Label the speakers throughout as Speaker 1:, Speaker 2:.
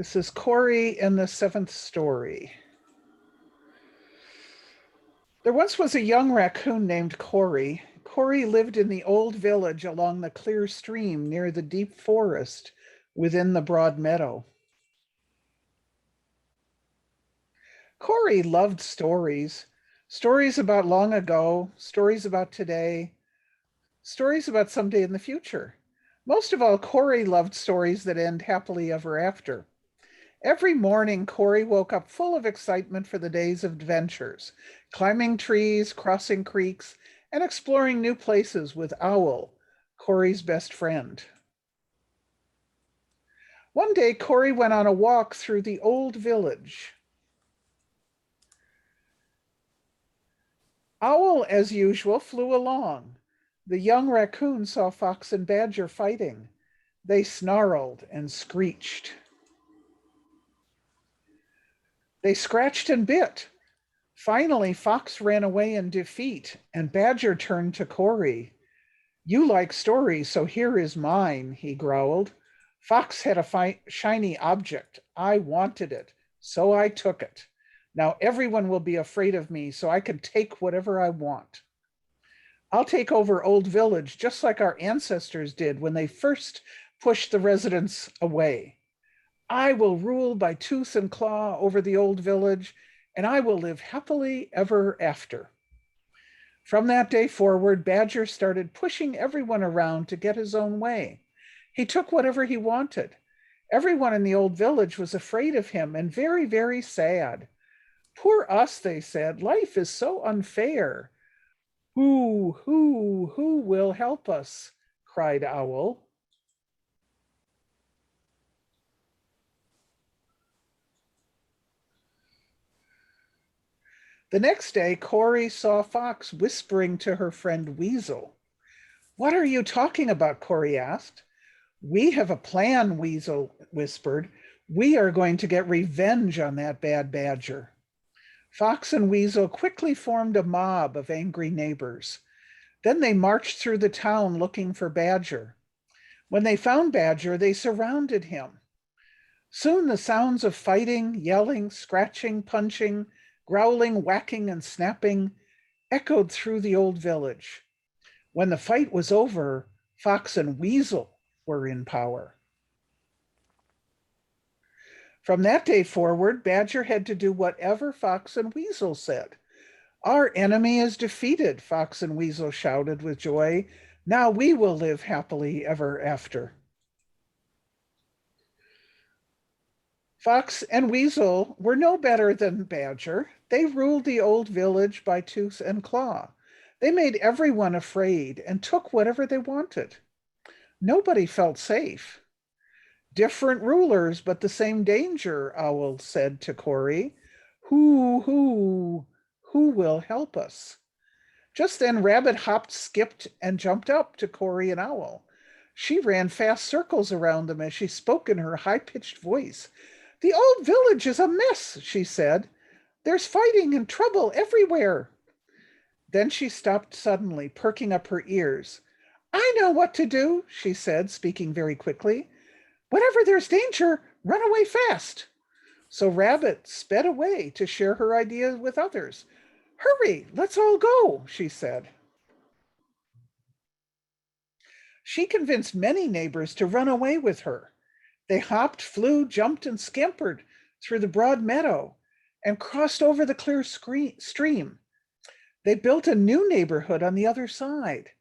Speaker 1: This is Corey and the Seventh Story. There once was a young raccoon named Corey. Corey lived in the old village along the clear stream near the deep forest within the broad meadow. Corey loved stories. Stories about long ago, stories about today, stories about someday in the future. Most of all, Corey loved stories that end happily ever after. Every morning, Corey woke up full of excitement for the day's adventures, climbing trees, crossing creeks, and exploring new places with Owl, Corey's best friend. One day, Corey went on a walk through the old village. Owl, as usual, flew along. The young raccoon saw Fox and Badger fighting. They snarled and screeched. They scratched and bit. Finally, Fox ran away in defeat, and Badger turned to Corey. "You like stories, so here is mine," he growled. "Fox had a shiny object. I wanted it, so I took it. Now everyone will be afraid of me, so I can take whatever I want. I'll take over Old Village just like our ancestors did when they first pushed the residents away. I will rule by tooth and claw over the Old Village, and I will live happily ever after." From that day forward, Badger started pushing everyone around to get his own way. He took whatever he wanted. Everyone in the Old Village was afraid of him and very, very sad. "Poor us," they said. "Life is so unfair." Who will help us?" cried Owl. The next day, Corey saw Fox whispering to her friend Weasel. "What are you talking about?" Corey asked. "We have a plan," Weasel whispered. "We are going to get revenge on that bad Badger." Fox and Weasel quickly formed a mob of angry neighbors. Then they marched through the town looking for Badger. When they found Badger, they surrounded him. Soon the sounds of fighting, yelling, scratching, punching, growling, whacking, and snapping echoed through the old village. When the fight was over, Fox and Weasel were in power. From that day forward, Badger had to do whatever Fox and Weasel said. "Our enemy is defeated," Fox and Weasel shouted with joy. "Now we will live happily ever after." Fox and Weasel were no better than Badger. They ruled the old village by tooth and claw. They made everyone afraid and took whatever they wanted. Nobody felt safe. "Different rulers, but the same danger," Owl said to Corey. Who will help us?" Just then, Rabbit hopped, skipped, and jumped up to Corey and Owl. She ran fast circles around them as she spoke in her high-pitched voice. "The old village is a mess," she said. "There's fighting and trouble everywhere." Then she stopped suddenly, perking up her ears. "I know what to do," she said, speaking very quickly. "Whenever there's danger, run away fast." So Rabbit sped away to share her ideas with others. "Hurry, let's all go," she said. She convinced many neighbors to run away with her. They hopped, flew, jumped, and scampered through the broad meadow and crossed over the clear stream. They built a new neighborhood on the other side.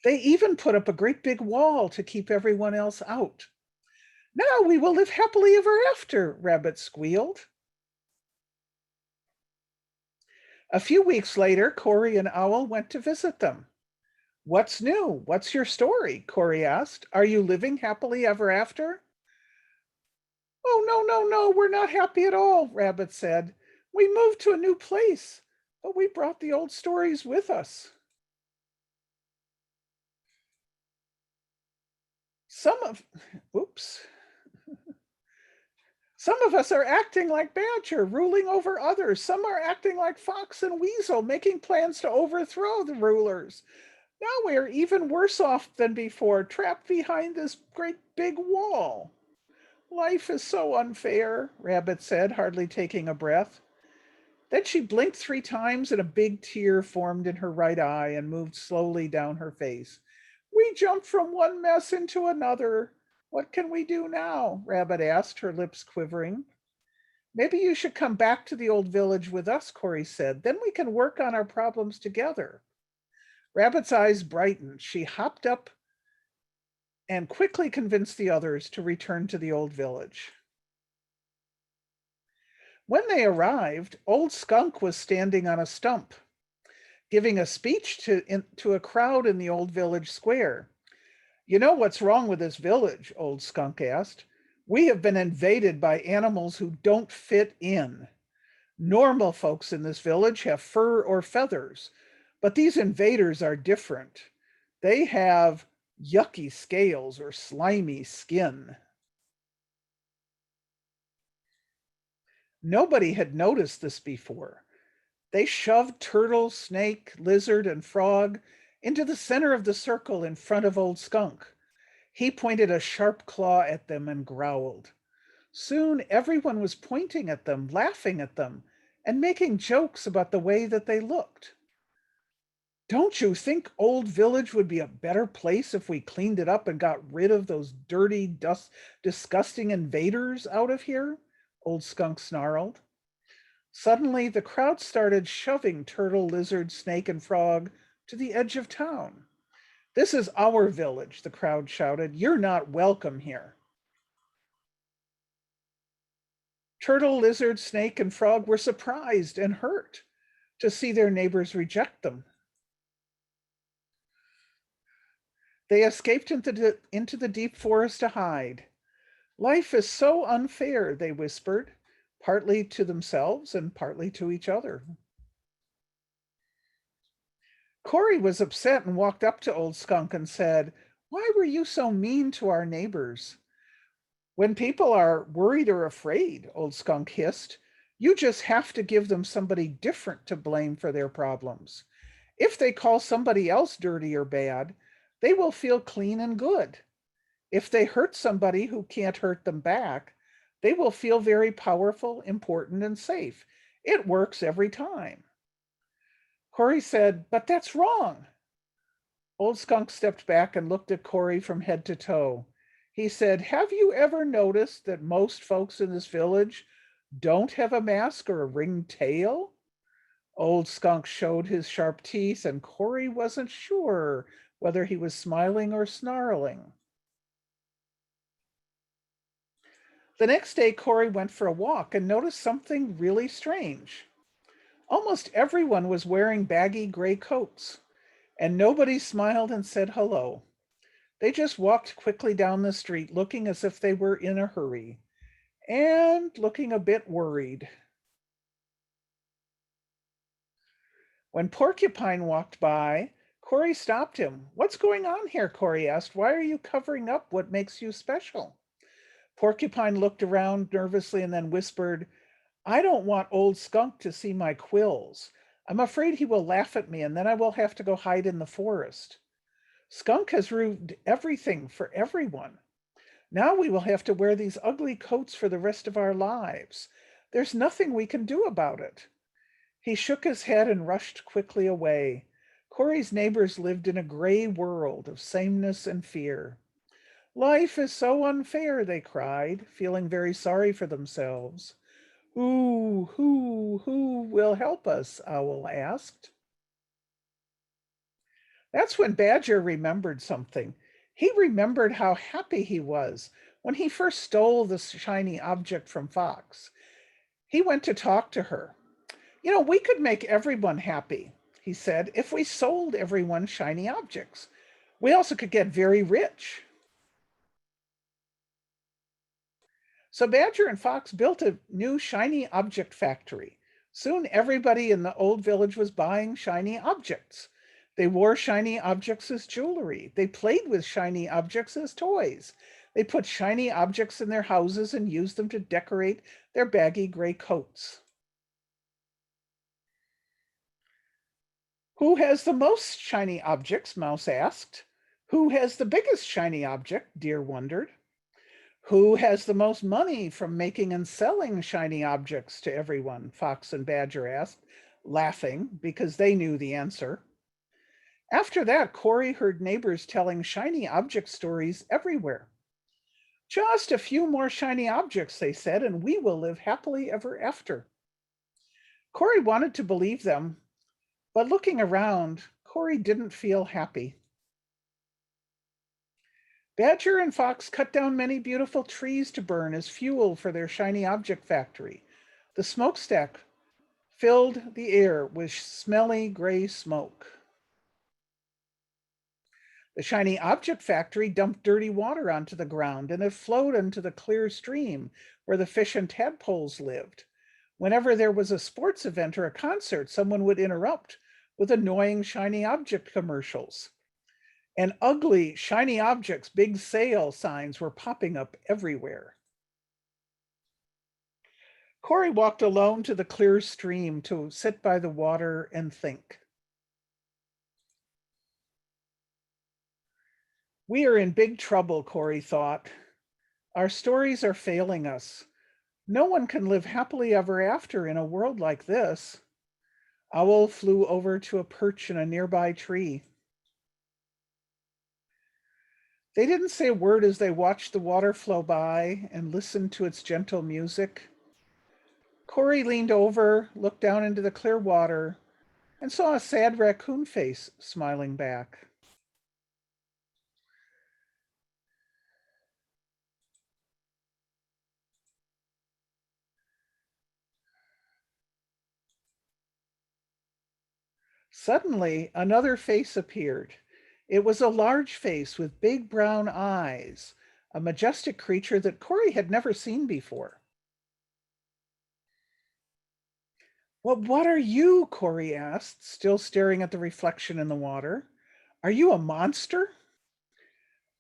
Speaker 1: They even put up a great big wall to keep everyone else out. "Now we will live happily ever after," Rabbit squealed. A few weeks later, Corey and Owl went to visit them. "What's new? What's your story?" Corey asked. "Are you living happily ever after?" "Oh, no, we're not happy at all," Rabbit said. "We moved to a new place, but we brought the old stories with us. Some of, oops. Some of us are acting like Badger, ruling over others. Some are acting like Fox and Weasel, making plans to overthrow the rulers. Now we are even worse off than before, trapped behind this great big wall. Life is so unfair, Rabbit said, hardly taking a breath. Then she blinked 3 times and a big tear formed in her right eye and moved slowly down her face. We jumped from one mess into another. What can we do now? Rabbit asked, her lips quivering. Maybe you should come back to the old village with us, Corey said. Then we can work on our problems together. Rabbit's eyes brightened. She hopped up and quickly convinced the others to return to the old village. When they arrived, Old Skunk was standing on a stump, giving a speech to a crowd in the old village square. You know what's wrong with this village? Old Skunk asked. We have been invaded by animals who don't fit in. Normal folks in this village have fur or feathers, but these invaders are different. They have yucky scales or slimy skin. Nobody had noticed this before. They shoved turtle, snake, lizard, and frog into the center of the circle in front of Old Skunk. He pointed a sharp claw at them and growled. Soon everyone was pointing at them, laughing at them, and making jokes about the way that they looked. Don't you think Old Village would be a better place if we cleaned it up and got rid of those dirty, disgusting invaders out of here? Old Skunk snarled. Suddenly, the crowd started shoving turtle, lizard, snake, and frog to the edge of town. This is our village, the crowd shouted. You're not welcome here. Turtle, lizard, snake, and frog were surprised and hurt to see their neighbors reject them. They escaped into the deep forest to hide. Life is so unfair, they whispered, partly to themselves and partly to each other. Corey was upset and walked up to Old Skunk and said, Why were you so mean to our neighbors? When people are worried or afraid, Old Skunk hissed, you just have to give them somebody different to blame for their problems. If they call somebody else dirty or bad, they will feel clean and good. If they hurt somebody who can't hurt them back, they will feel very powerful, important, and safe. It works every time. Corey said, but that's wrong. Old Skunk stepped back and looked at Corey from head to toe. He said, have you ever noticed that most folks in this village don't have a mask or a ringed tail? Old Skunk showed his sharp teeth, and Corey wasn't sure whether he was smiling or snarling. The next day, Corey went for a walk and noticed something really strange. Almost everyone was wearing baggy gray coats, and nobody smiled and said hello. They just walked quickly down the street, looking as if they were in a hurry, and looking a bit worried. When Porcupine walked by, Corey stopped him. What's going on here? Corey asked. Why are you covering up what makes you special? Porcupine looked around nervously and then whispered, I don't want Old Skunk to see my quills. I'm afraid he will laugh at me and then I will have to go hide in the forest. Skunk has ruined everything for everyone. Now we will have to wear these ugly coats for the rest of our lives. There's nothing we can do about it. He shook his head and rushed quickly away. Corey's neighbors lived in a gray world of sameness and fear. Life is so unfair, they cried, feeling very sorry for themselves. Who will help us? Owl asked. That's when Badger remembered something. He remembered how happy he was when he first stole the shiny object from Fox. He went to talk to her. We could make everyone happy, he said, if we sold everyone shiny objects. We also could get very rich. So Badger and Fox built a new shiny object factory. Soon everybody in the old village was buying shiny objects. They wore shiny objects as jewelry. They played with shiny objects as toys. They put shiny objects in their houses and used them to decorate their baggy gray coats. Who has the most shiny objects? Mouse asked. Who has the biggest shiny object? Deer wondered. Who has the most money from making and selling shiny objects to everyone? Fox and Badger asked, laughing because they knew the answer. After that, Corey heard neighbors telling shiny object stories everywhere. Just a few more shiny objects, they said, and we will live happily ever after. Corey wanted to believe them, but looking around, Corey didn't feel happy. Badger and Fox cut down many beautiful trees to burn as fuel for their shiny object factory. The smokestack filled the air with smelly gray smoke. The shiny object factory dumped dirty water onto the ground and it flowed into the clear stream where the fish and tadpoles lived. Whenever there was a sports event or a concert, someone would interrupt with annoying shiny object commercials. And ugly shiny objects, big sale signs were popping up everywhere. Corey walked alone to the clear stream to sit by the water and think. We are in big trouble, Corey thought. Our stories are failing us. No one can live happily ever after in a world like this. Owl flew over to a perch in a nearby tree. They didn't say a word as they watched the water flow by and listened to its gentle music. Corey leaned over, looked down into the clear water, and saw a sad raccoon face smiling back. Suddenly, another face appeared. It was a large face with big brown eyes, a majestic creature that Corey had never seen before. Well, what are you? Corey asked, still staring at the reflection in the water. Are you a monster?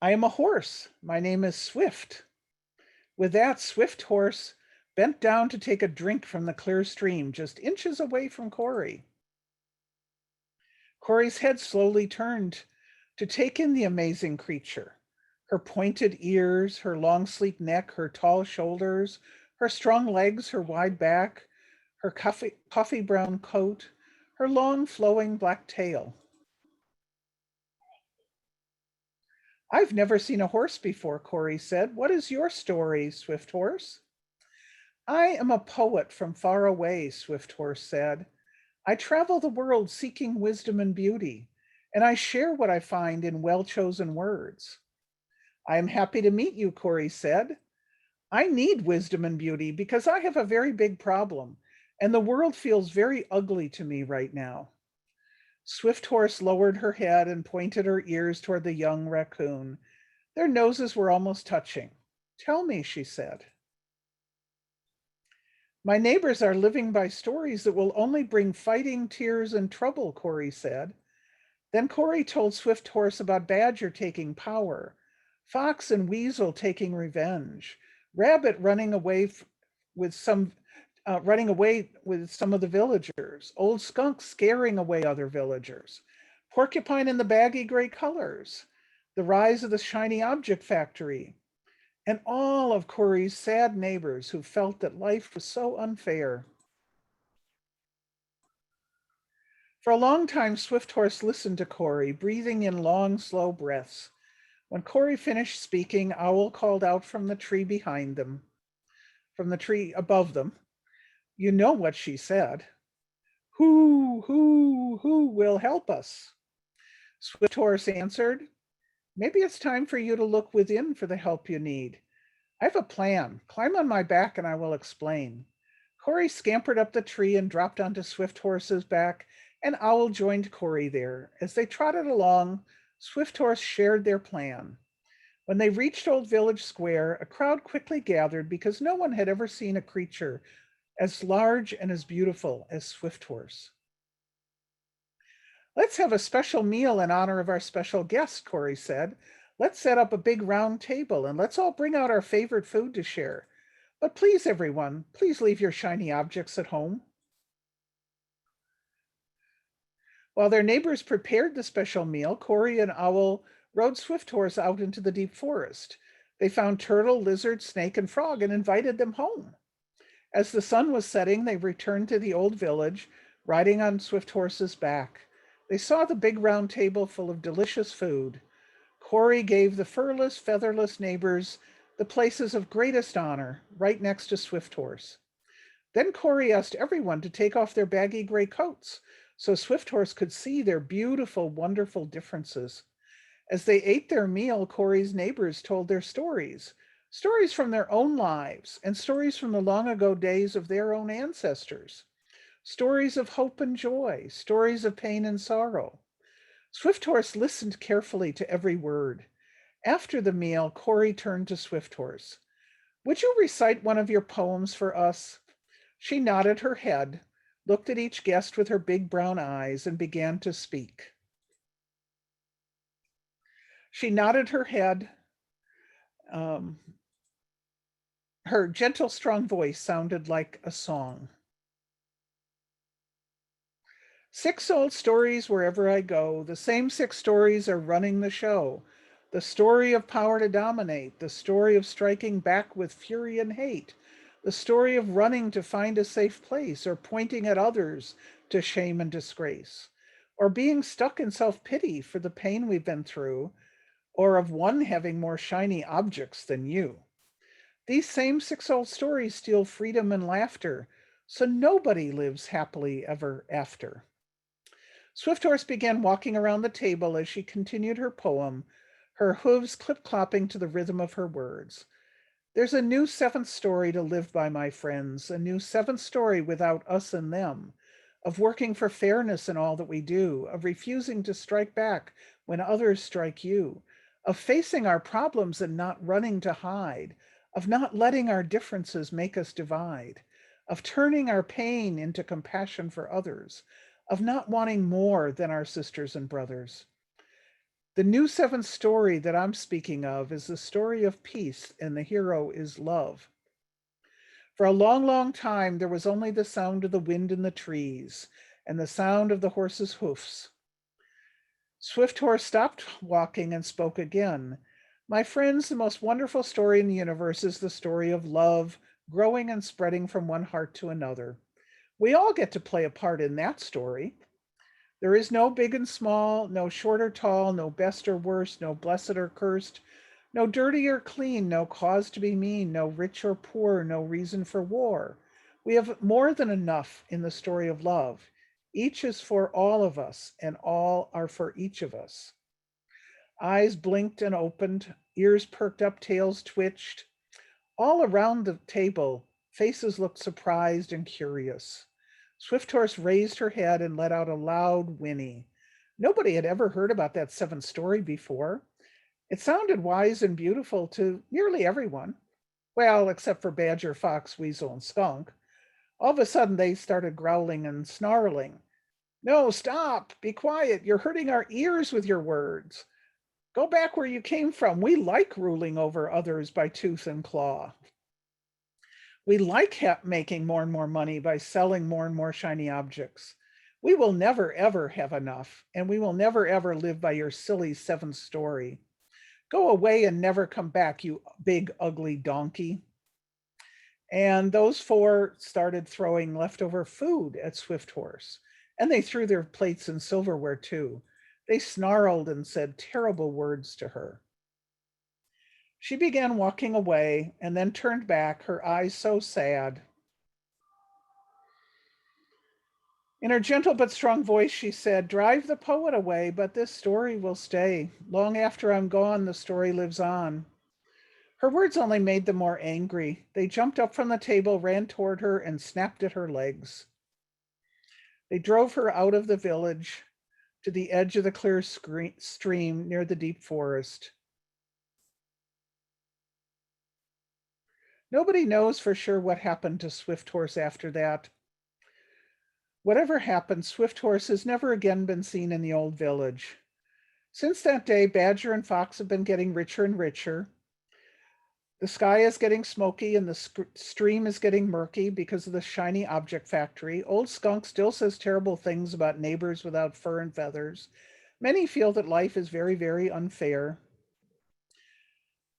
Speaker 1: I am a horse. My name is Swift. With that, Swift Horse bent down to take a drink from the clear stream just inches away from Corey. Corey's head slowly turned to take in the amazing creature. Her pointed ears, her long, sleek neck, her tall shoulders, her strong legs, her wide back, her coffee brown coat, her long, flowing black tail. I've never seen a horse before, Corey said. What is your story, Swift Horse? I am a poet from far away, Swift Horse said. I travel the world seeking wisdom and beauty, and I share what I find in well chosen words. I am happy to meet you, Corey said. I need wisdom and beauty because I have a very big problem, and the world feels very ugly to me right now. Swift Horse lowered her head and pointed her ears toward the young raccoon. Their noses were almost touching. Tell me, she said. My neighbors are living by stories that will only bring fighting, tears, and trouble, Corey said. Then Corey told Swift Horse about Badger taking power, Fox and Weasel taking revenge, Rabbit with some running away with some of the villagers, Old Skunk scaring away other villagers, Porcupine in the baggy gray colors, the rise of the shiny object factory, and all of Corey's sad neighbors who felt that life was so unfair. For a long time, Swift Horse listened to Corey, breathing in long, slow breaths. When Corey finished speaking, Owl called out from the tree behind them, from the tree above them. You know what she said. Who will help us? Swift Horse answered, maybe it's time for you to look within for the help you need. I have a plan. Climb on my back and I will explain. Corey scampered up the tree and dropped onto Swift Horse's back, and Owl joined Corey there. As they trotted along, Swift Horse shared their plan. When they reached Old Village Square, a crowd quickly gathered because no one had ever seen a creature as large and as beautiful as Swift Horse. Let's have a special meal in honor of our special guest, Corey said. Let's set up a big round table and let's all bring out our favorite food to share. But please, everyone, please leave your shiny objects at home. While their neighbors prepared the special meal, Corey and Owl rode Swift Horse out into the deep forest. They found turtle, lizard, snake, and frog and invited them home. As the sun was setting, they returned to the old village, riding on swift horses' back. They saw the big round table full of delicious food. Corey gave the furless, featherless neighbors the places of greatest honor, right next to Swift Horse. Then Corey asked everyone to take off their baggy gray coats so Swift Horse could see their beautiful, wonderful differences. As they ate their meal, Corey's neighbors told their stories, stories from their own lives, and stories from the long ago days of their own ancestors, stories of hope and joy, stories of pain and sorrow. Swift Horse listened carefully to every word. After the meal, Corey turned to Swift Horse. Would you recite one of your poems for us? She nodded her head, looked at each guest with her big brown eyes, and began to speak. She nodded her head. Um, Her gentle, strong voice sounded like a song. 6 old stories wherever I go. The same 6 stories are running the show. The story of power to dominate. The story of striking back with fury and hate. The story of running to find a safe place or pointing at others to shame and disgrace. Or being stuck in self-pity for the pain we've been through. Or of one having more shiny objects than you. These same 6 old stories steal freedom and laughter, so nobody lives happily ever after. Swift Horse began walking around the table as she continued her poem, her hooves clip-clopping to the rhythm of her words. There's a new 7th story to live by, my friends, a new 7th story without us and them, of working for fairness in all that we do, of refusing to strike back when others strike you, of facing our problems and not running to hide, of not letting our differences make us divide, of turning our pain into compassion for others, of not wanting more than our sisters and brothers. The new 7th story that I'm speaking of is the story of peace, and the hero is love. For a long, long time, there was only the sound of the wind in the trees and the sound of the horse's hoofs. Swift Horse stopped walking and spoke again. My friends, the most wonderful story in the universe is the story of love, growing and spreading from one heart to another. We all get to play a part in that story. There is no big and small, no short or tall, no best or worst, no blessed or cursed, no dirty or clean, no cause to be mean, no rich or poor, no reason for war. We have more than enough in the story of love. Each is for all of us, and all are for each of us. Eyes blinked and opened, ears perked up, tails twitched. All around the table, faces looked surprised and curious. Swift Horse raised her head and let out a loud whinny. Nobody had ever heard about that 7th story before. It sounded wise and beautiful to nearly everyone. Well, except for Badger, Fox, Weasel, and Skunk. All of a sudden, they started growling and snarling. No, stop! Be quiet! You're hurting our ears with your words. Go back where you came from. We like ruling over others by tooth and claw. We like making more and more money by selling more and more shiny objects. We will never, ever have enough, and we will never, ever live by your silly 7th story. Go away and never come back, you big, ugly donkey. And those 4 started throwing leftover food at Swift Horse. And they threw their plates and silverware too. They snarled and said terrible words to her. She began walking away and then turned back, her eyes so sad. In her gentle but strong voice, she said, drive the poet away, but this story will stay. Long after I'm gone, the story lives on. Her words only made them more angry. They jumped up from the table, ran toward her, and snapped at her legs. They drove her out of the village to the edge of the clear stream near the deep forest. Nobody knows for sure what happened to Swift Horse after that. Whatever happened, Swift Horse has never again been seen in the old village. Since that day, Badger and Fox have been getting richer and richer. The sky is getting smoky and the stream is getting murky because of the shiny object factory. Old Skunk still says terrible things about neighbors without fur and feathers. Many feel that life is very, very unfair.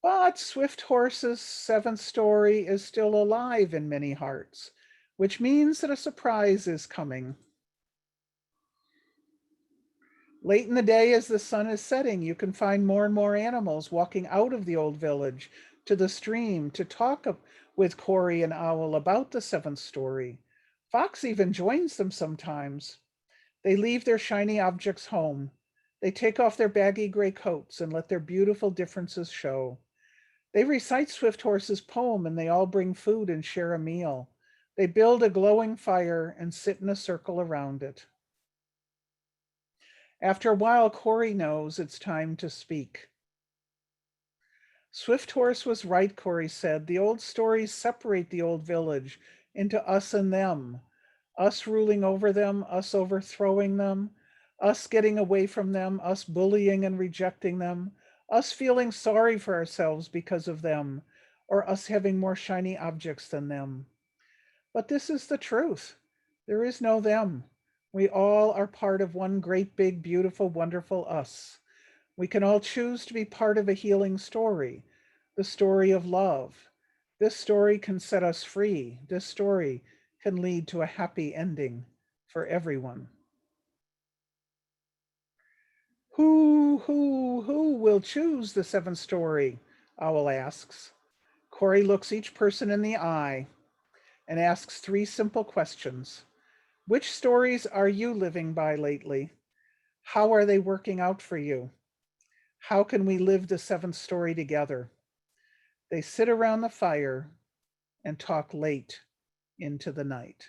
Speaker 1: But Swift Horse's seventh story is still alive in many hearts, which means that a surprise is coming. Late in the day, as the sun is setting, you can find more and more animals walking out of the old village to the stream to talk with Corey and Owl about the seventh story. Fox even joins them sometimes. They leave their shiny objects home. They take off their baggy gray coats and let their beautiful differences show. They recite Swift Horse's poem and they all bring food and share a meal. They build a glowing fire and sit in a circle around it. After a while, Corey knows it's time to speak. Swift Horse was right, Corey said. The old stories separate the old village into us and them, us ruling over them, us overthrowing them, us getting away from them, us bullying and rejecting them, us feeling sorry for ourselves because of them, or us having more shiny objects than them. But this is the truth. There is no them. We all are part of one great, big, beautiful, wonderful us. We can all choose to be part of a healing story, the story of love. This story can set us free. This story can lead to a happy ending for everyone. Who will choose the seventh story? Owl asks. Corey looks each person in the eye and asks three simple questions. Which stories are you living by lately? How are they working out for you? How can we live the seventh story together? They sit around the fire and talk late into the night.